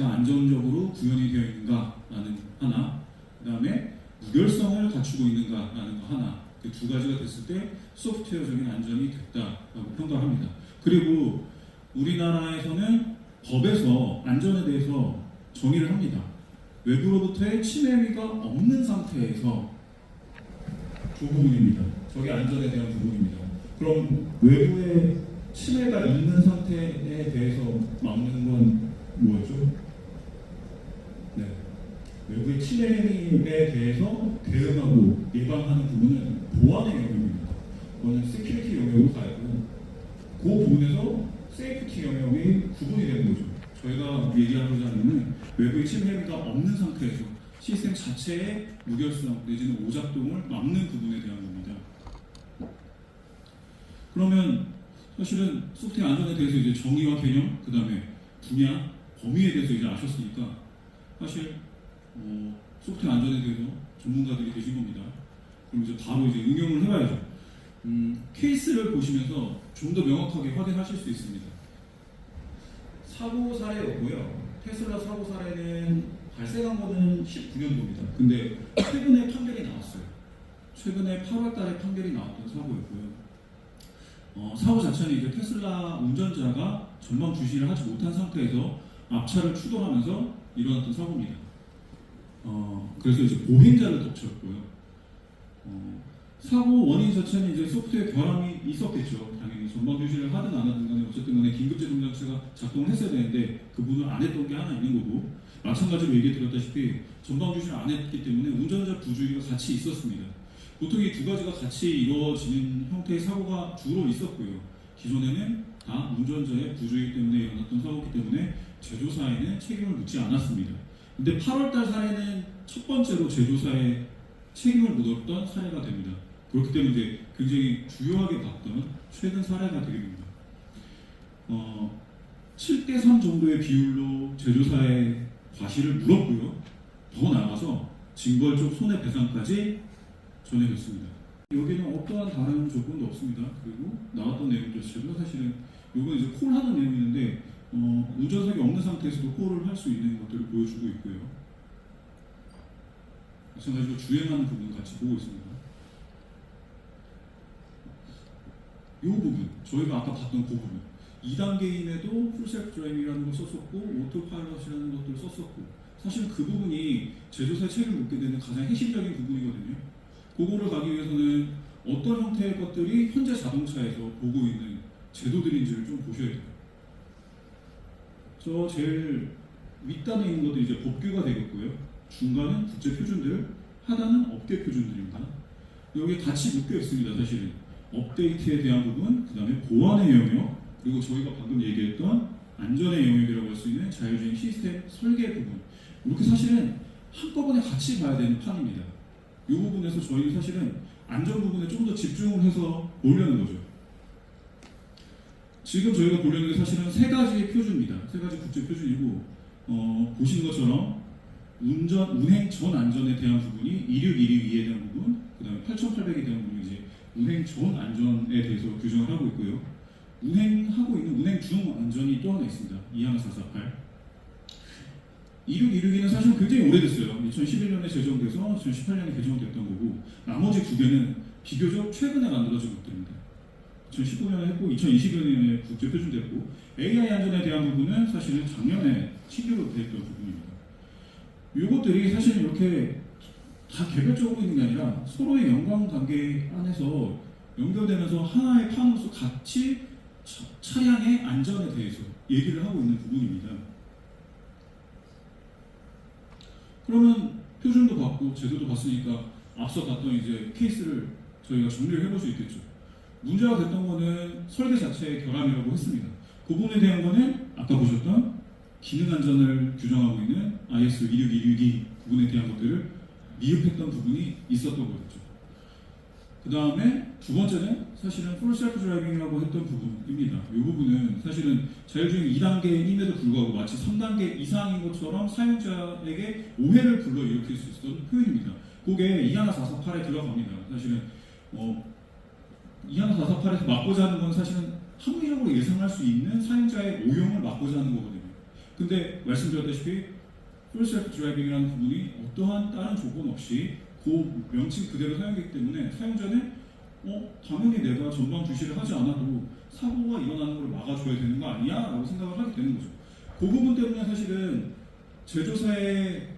안정적으로 구현이 되어 있는가라는 하나, 그 다음에 무결성을 갖추고 있는가라는 거 하나, 그 두 가지가 됐을 때 소프트웨어적인 안전이 됐다라고 평가합니다. 그리고 우리나라에서는 법에서 안전에 대해서 정의를 합니다. 외부로부터의 침해 위가 없는 상태에서 그 부분입니다. 저게 안전에 대한 부분입니다. 그럼 외부의 침해가 있는 상태에 대해서 막는 건 뭐였죠? 네. 외부의 침해에 대해서 대응하고 예방하는 부분은 보안의 영역입니다. 그거는 세큐리티 영역으로 가고 그 부분에서 세이프티 영역이 구분이 되는 거죠. 저희가 얘기하고자 하는 건 외부의 침해가 없는 상태에서 시스템 자체의 무결성 내지는 오작동을 막는 부분에 대한 겁니다. 그러면 사실은 소프트웨어 안전에 대해서 이제 정의와 개념, 그 다음에 분야, 범위에 대해서 이제 아셨으니까 사실 소프트웨어 안전에 대해서 전문가들이 되신 겁니다. 그럼 이제 바로 이제 응용을 해봐야죠. 케이스를 보시면서 좀 더 명확하게 확인하실 수 있습니다. 사고 사례였고요. 테슬라 사고 사례는 발생한 거는 19년도입니다. 근데 최근에 판결이 나왔어요. 최근에 8월 달에 판결이 나왔던 사고였고요. 사고 자체는 이제 테슬라 운전자가 전방 주시를 하지 못한 상태에서 앞차를 추돌하면서 일어났던 사고입니다. 그래서 이제 보행자를 덮쳤고요. 사고 원인 자체는 이제 소프트웨어 결함이 있었겠죠. 당연히 전방 주시를 하든 안 하든 간에 어쨌든 간에 긴급제동 장치가 작동을 했어야 되는데 그 부분을 안 했던 게 하나 있는 거고, 마찬가지로 얘기 드렸다시피 전방 주시를 안 했기 때문에 운전자 부주의가 같이 있었습니다. 보통 이 두 가지가 같이 이루어지는 형태의 사고가 주로 있었고요. 기존에는 다 운전자의 부주의 때문에 일어났던 사고이기 때문에 제조사에는 책임을 묻지 않았습니다. 근데 8월달 사례는 첫 번째로 제조사에 책임을 묻었던 사례가 됩니다. 그렇기 때문에 이제 굉장히 주요하게 봤던 최근 사례가 되겠습니다. 7대3 정도의 비율로 제조사에 과실을 물었고요. 더 나아가서 징벌적 손해배상까지 전해졌습니다. 여기는 어떠한 다른 조건도 없습니다. 그리고 나왔던 내용도 사실은 이건 이제 콜하는 내용인데 운전석이 없는 상태에서도 콜을 할 수 있는 것들을 보여주고 있고요. 마찬가지로 주행하는 부분 같이 보고 있습니다. 이 부분, 저희가 아까 봤던 그 부분 2단계임에도 풀셀프 드라이빙이라는 걸 썼었고 오토파일럿이라는 것들을 썼었고, 사실 그 부분이 제조사의 책임을 묻게 되는 가장 핵심적인 부분이거든요. 그거를 가기 위해서는 어떤 형태의 것들이 현재 자동차에서 보고 있는 제도들인지를 좀 보셔야 돼요. 저 제일 윗단에 있는 것도 이제 법규가 되겠고요. 중간은 국제 표준들, 하단은 업계 표준들입니다. 여기 같이 묶여 있습니다. 사실은 업데이트에 대한 부분, 그 다음에 보안의 영역, 그리고 저희가 방금 얘기했던 안전의 영역이라고 할 수 있는 자율주행 시스템 설계 부분, 이렇게 사실은 한꺼번에 같이 봐야 되는 판입니다. 이 부분에서 저희는 사실은 안전 부분에 좀 더 집중을 해서 보려는 거죠. 지금 저희가 보려는 게 사실은 세 가지의 표준입니다. 세 가지 국제 표준이고, 보시는 것처럼 운행 전 안전에 대한 부분이 26122에 대한 부분, 그 다음에 8800에 대한 부분이 이제 운행 전 안전에 대해서 규정을 하고 있고요. 운행하고 있는 운행 중 안전이 또 하나 있습니다. 21448. 26162는 사실 굉장히 오래됐어요. 2011년에 제정돼서 2018년에 개정됐던 거고, 나머지 두 개는 비교적 최근에 만들어진 것들입니다. 2019년에 했고 2020년에 국제 표준됐고, AI 안전에 대한 부분은 사실은 작년에 신규로 되었던 부분입니다. 이것들이 사실 이렇게 다 개별적으로 있는 게 아니라 서로의 연관관계 안에서 연결되면서 하나의 판으로서 같이 차량의 안전에 대해서 얘기를 하고 있는 부분입니다. 그러면 표준도 봤고 제도도 봤으니까 앞서 봤던 이제 케이스를 저희가 정리를 해볼 수 있겠죠. 문제가 됐던 거는 설계 자체의 결함이라고 했습니다. 그 부분에 대한 거는 아까 보셨던 기능 안전을 규정하고 있는 ISO 26162 부분에 대한 것들을 미흡했던 부분이 있었던 거겠죠. 그 다음에 두 번째는 사실은 풀 셀프 드라이빙이라고 했던 부분입니다. 이 부분은 사실은 자율주행 2단계임에도 불구하고 마치 3단계 이상인 것처럼 사용자에게 오해를 불러일으킬 수 있었던 표현입니다. 그게 21448에 들어갑니다. 사실은 21448에서 막고자 하는 건 사실은 합리적으로 예상할 수 있는 사용자의 오용을 막고자 하는 거거든요. 근데 말씀드렸다시피 풀 셀프 드라이빙이라는 부분이 어떠한 다른 조건 없이 그 명칭 그대로 사용되기 때문에 사용자는 당연히 내가 전방 주시를 하지 않아도 사고가 일어나는 걸 막아줘야 되는 거 아니야? 라고 생각을 하게 되는 거죠. 그 부분 때문에 사실은 제조사의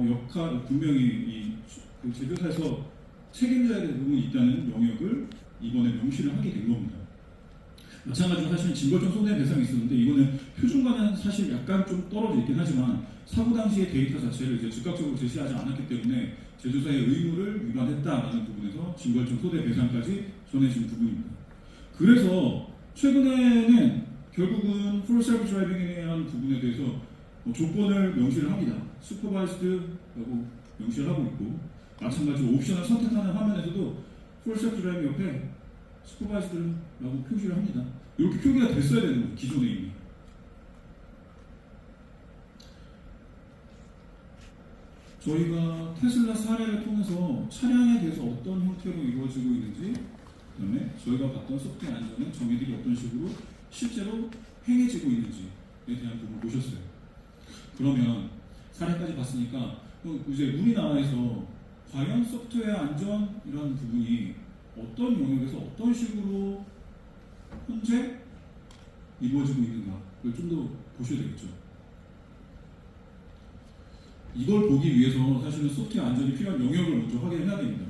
역할, 분명히 그 제조사에서 책임져야 될 부분이 있다는 영역을 이번에 명시를 하게 된 겁니다. 마찬가지로 사실 징벌적 손해배상이 있었는데 이거는 표준과는 사실 약간 좀 떨어져 있긴 하지만 사고 당시의 데이터 자체를 이제 즉각적으로 제시하지 않았기 때문에 제조사의 의무를 위반했다라는 부분에서 징벌적 손해배상까지 전해진 부분입니다. 그래서 최근에는 결국은 풀 셀프 드라이빙이라는 부분에 대해서 조건을 명시를 합니다. 슈퍼바이스드라고 명시를 하고 있고 마찬가지로 옵션을 선택하는 화면에서도 풀 셀프 드라이빙 옆에 슈퍼바이스드라고 표시를 합니다. 이렇게 표기가 됐어야 되는 거예요. 기존에 이미. 저희가 테슬라 사례를 통해서 차량에 대해서 어떤 형태로 이루어지고 있는지 그다음에 저희가 봤던 소프트웨어 안전은 정의들이 어떤 식으로 실제로 행해지고 있는지에 대한 부분을 보셨어요. 그러면 사례까지 봤으니까 이제 우리나라에서 과연 소프트웨어 안전이라는 부분이 어떤 영역에서 어떤 식으로 현재 이루어지고 있는가를 좀 더 보셔야 되겠죠. 이걸 보기 위해서 사실은 소프트웨어 안전이 필요한 영역을 먼저 확인해야 됩니다.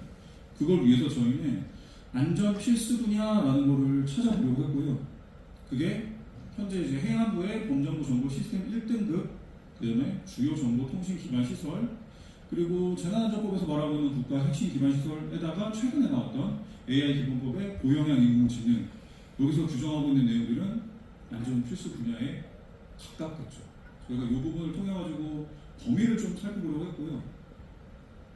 그걸 위해서 저희는 안전 필수 분야라는 거를 찾아보려고 했고요. 그게 현재 이제 행안부의 범정부 정보 시스템 1등급, 그다음에 주요 정보 통신 기반 시설, 그리고 재난안전법에서 말하고 있는 국가 핵심 기반 시설에다가 최근에 나왔던 AI 기본법의 고영향 인공지능, 여기서 규정하고 있는 내용들은 안전 필수 분야에 가깝겠죠. 저희가 이 부분을 통해 가지고 범위를 좀 살펴보려고 했고요.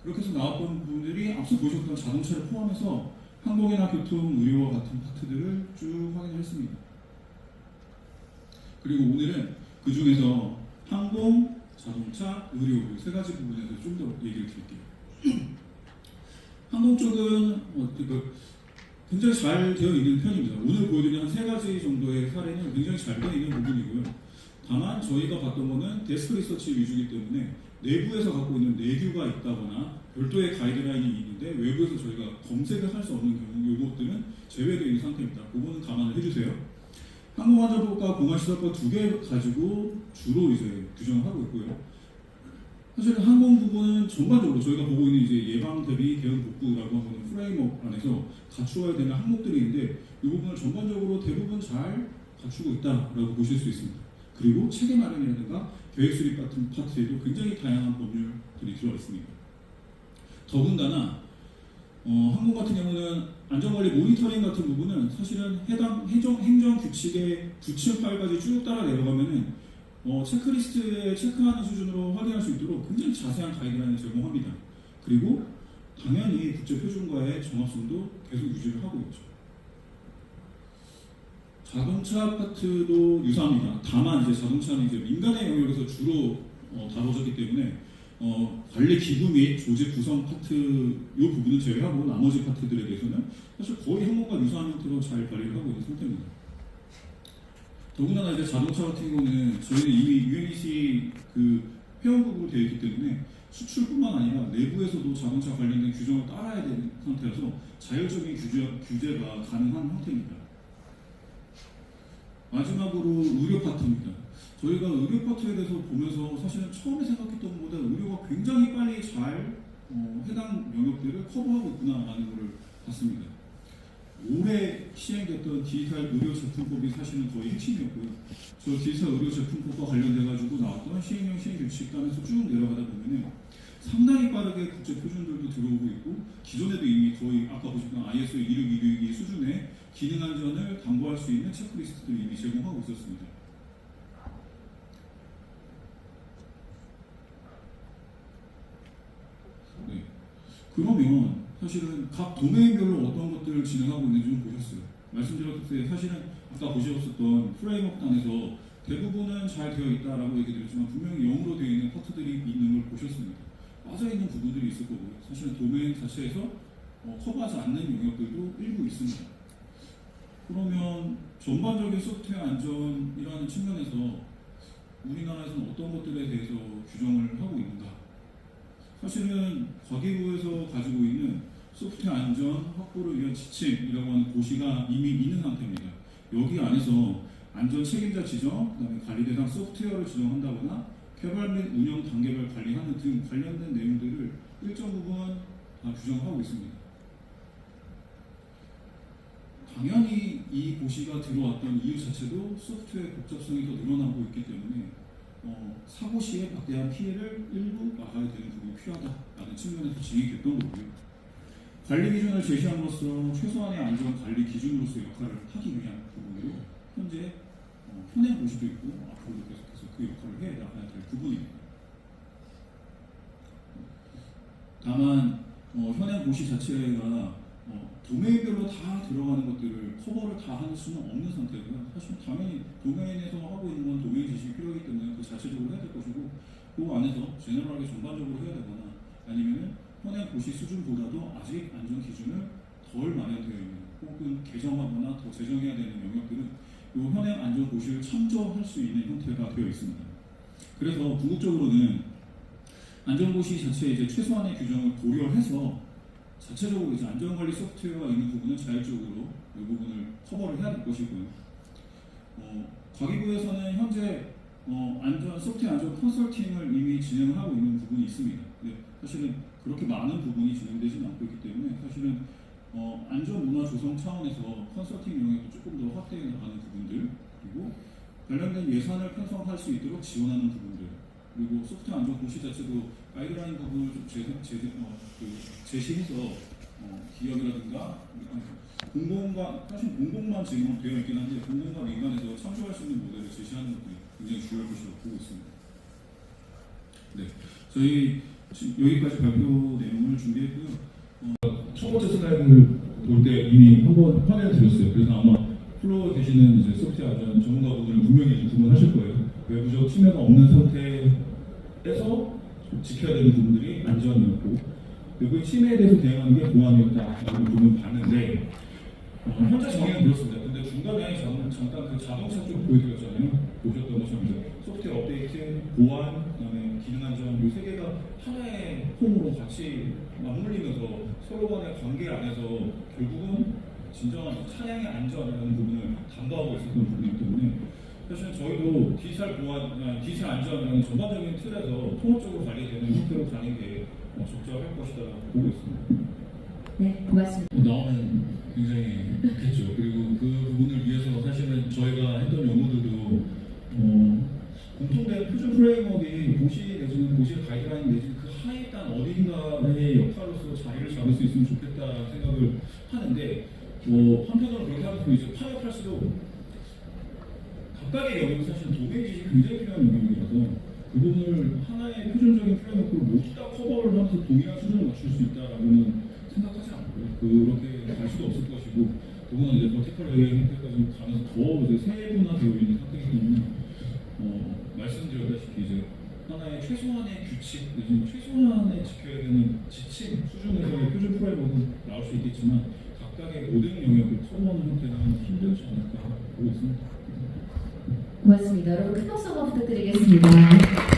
그렇게 해서 나왔던 부분들이 앞서 보셨던 자동차를 포함해서 항공이나 교통, 의료와 같은 파트들을 쭉 확인을 했습니다. 그리고 오늘은 그 중에서 항공, 자동차, 의료 세 가지 부분에서 좀 더 얘기를 드릴게요. 항공 쪽은 굉장히 잘 되어 있는 편입니다. 오늘 보여드린 한 세 가지 정도의 사례는 굉장히 잘 되어 있는 부분이고요. 다만 저희가 봤던 거는 데스크 리서치 위주이기 때문에 내부에서 갖고 있는 내규가 있다거나 별도의 가이드라인이 있는데 외부에서 저희가 검색을 할 수 없는 경우 이것들은 제외되어 있는 상태입니다. 그거는 감안을 해주세요. 항공안전법과 공안시설법 두 개 가지고 주로 이제 규정을 하고 있고요. 사실 항공 부분은 전반적으로 저희가 보고 있는 이제 예방 대비 대응 복구라고 하는 프레임워크 안에서 갖추어야 되는 항목들이 있는데 이 부분을 전반적으로 대부분 잘 갖추고 있다라고 보실 수 있습니다. 그리고 체계 마련이라든가 계획 수립 같은 파트에도 굉장히 다양한 법률들이 들어가 있습니다. 더군다나 항공 같은 경우는 안전관리 모니터링 같은 부분은 사실은 해당 행정 규칙의 9층 8까지 쭉 따라 내려가면은 체크리스트에 체크하는 수준으로 확인할 수 있도록 굉장히 자세한 가이드라인을 제공합니다. 그리고 당연히 국제 표준과의 정합성도 계속 유지를 하고 있죠. 자동차 파트도 유사합니다. 다만 이제 자동차는 이제 민간의 영역에서 주로 다뤄졌기 때문에 관리 기구 및 조직 구성 파트 이 부분을 제외하고 나머지 파트들에 대해서는 사실 거의 항공과 유사한 형태로 잘 관리를 하고 있는 상태입니다. 더군다나 이제 자동차 같은 경우는 저희는 이미 UNEC 그 회원국으로 되어 있기 때문에 수출뿐만 아니라 내부에서도 자동차 관련된 규정을 따라야 되는 상태라서 자율적인 규제가 가능한 형태입니다. 마지막으로 의료 파트입니다. 저희가 의료 파트에 대해서 보면서 사실은 처음에 생각했던 것보다 의료가 굉장히 빨리 잘 해당 영역들을 커버하고 있구나라는 것을 봤습니다. 올해 시행됐던 디지털 의료 제품법이 사실은 거의 핵심이었고요. 저 디지털 의료 제품법과 관련돼가지고 나왔던 시행령 시행 규칙단에서 쭉 내려가다 보면은 상당히 빠르게 국제 표준들도 들어오고 있고 기존에도 이미 거의 아까 보셨던 ISO 26262 수준의 기능 안전을 담보할 수 있는 체크리스트들을 이미 제공하고 있었습니다. 네. 그러면 사실은 각 도메인별로 어떤 것들을 진행하고 있는지 좀 보셨어요. 말씀드렸을 때 사실은 아까 보셨었던 프레임워크 안에서 대부분은 잘 되어 있다라고 얘기 드렸지만 분명히 0으로 되어 있는 파트들이 있는 걸 보셨습니다. 빠져있는 부분들이 있을 거고요. 사실은 도메인 자체에서 커버하지 않는 영역들도 일부 있습니다. 그러면 전반적인 소프트웨어 안전이라는 측면에서 우리나라에서는 어떤 것들에 대해서 규정을 하고 있는가? 사실은 과기부에서 가지고 있는 소프트웨어 안전 확보를 위한 지침이라고 하는 고시가 이미 있는 상태입니다. 여기 안에서 안전 책임자 지정, 그다음에 관리 대상 소프트웨어를 지정한다거나 개발 및 운영 단계별 관리하는 등 관련된 내용들을 일정 부분 다 규정하고 있습니다. 당연히 이 고시가 들어왔던 이유 자체도 소프트웨어 복잡성이 더 늘어나고 있기 때문에 사고 시에 막대한 피해를 일부 막아야 되는 부분이 필요하다라는 측면에서 진행됐던 거고요. 관리 기준을 제시함으로써 최소한의 안전 관리 기준으로서 역할을 하기 위한 부분으로 현재 현행 고시도 있고 앞으로도 계속해서 그 역할을 해 나가야 될 부분입니다. 다만 현행 고시 자체가 도메인별로 다 들어가는 것들을 커버를 다 할 수는 없는 상태고요. 사실 당연히 도메인에서 하고 있는 건 도메인 지식이 필요하기 때문에 그 자체적으로 해야 될 것이고 그 안에서 제너럴하게 전반적으로 해야 되거나 아니면 현행 고시 수준보다도 아직 안전 기준을 덜 마련되어 있는 혹은 개정하거나 더 제정해야 되는 영역들은 이 현행 안전 고시를 참조할 수 있는 형태가 되어 있습니다. 그래서 궁극적으로는 안전 고시 자체에 이제 최소한의 규정을 고려해서 자체적으로 이제 안전관리 소프트웨어가 있는 부분은 자율적으로 이 부분을 커버를 해야 될 것이고요. 과기부에서는 현재 소프트웨어 안전 컨설팅을 이미 진행을 하고 있는 부분이 있습니다. 근데 사실은 그렇게 많은 부분이 진행되지는 않고 있기 때문에 사실은 안전 문화 조성 차원에서 컨설팅 영역도 조금 더 확대해 나가는 부분들, 그리고 관련된 예산을 편성할 수 있도록 지원하는 부분들, 그리고 소프트웨어 안전 고시 자체도 가이드라인 부분을 좀 제시해서 기업이라든가 사실 공공만 지금 되어 있긴 한데 공공과 민간에서 참조할 수 있는 모델을 제시하는 것도 굉장히 중요할 것이라고 보고 있습니다. 네, 저희 여기까지 발표 내용을 준비했고요. 첫 번째 슬라이드를 볼 때 이미 한번 화면을 드렸어요. 그래서 아마 플로어에 계시는 이제 소프트웨어 안전 전문가분들은 분명히 구분하실 거예요. 외부적 침해가 없는 상태에서 지켜야 되는 부분들이 안전이었고, 외부의 침해에 대해서 대응하는 게 보안이었다라는 부분을 봤는데, 현재 정의는 그렇습니다. 근데 중간에 잠깐 그 자동차 쪽 보여드렸잖아요. 보셨던 것처럼 이제 소프트웨어 업데이트, 보안, 그다음에 기능 안전 이 세 개가 하나의 홈으로 같이 맞물리면서 서로 간의 관계 안에서 결국은 진정한 차량의 안전이라는 부분을 담보하고 있었던 부분이기 때문에 사실 저희도 디지털 보안, 디지털 안전이라는 전반적인 틀에서 통합적으로 관리되는 형태로 가는 게 적절할 것이다 보고 있습니다. 네, 고맙습니다. 나오면 굉장히 좋겠죠. 그리고 그 부분을 위해서 사실은 저희가 했던 연구들도 공통된 표준 프레임워크이 고시 내지는 고시 가이드라인 내지는 그 하에 단 어딘가의 역할로서 자리를 잡을 수 있으면 좋겠다 생각을 하는데 한편으로 그렇게 하면서 이제 파악할수록 각각의 영역은 사실 도메인 지식이 굉장히 필요한 영역이라서 그 부분을 하나의 표준적인 프레임워크를 모두 다 커버를 하면서 동일한 수준을 맞출 수 있다라고는 생각하지 않고요. 그렇게 갈 수도 없을 것이고 그거는 이제 버티컬의 형태까지 가면서 더 이제 세분화되어 있는 상태이기 때문에 말씀드렸다시피 이제 하나의 최소한의 규칙, 내지는 최소한의 지켜야 되는 지침 수준에서의 표준 프레임워크는 나올 수 있겠지만 각각의 모든 영역을 커버하는 형태는 힘들지 않을까 보고 있습니다. 고맙습니다. 여러분 큰 박수 한번 부탁드리겠습니다.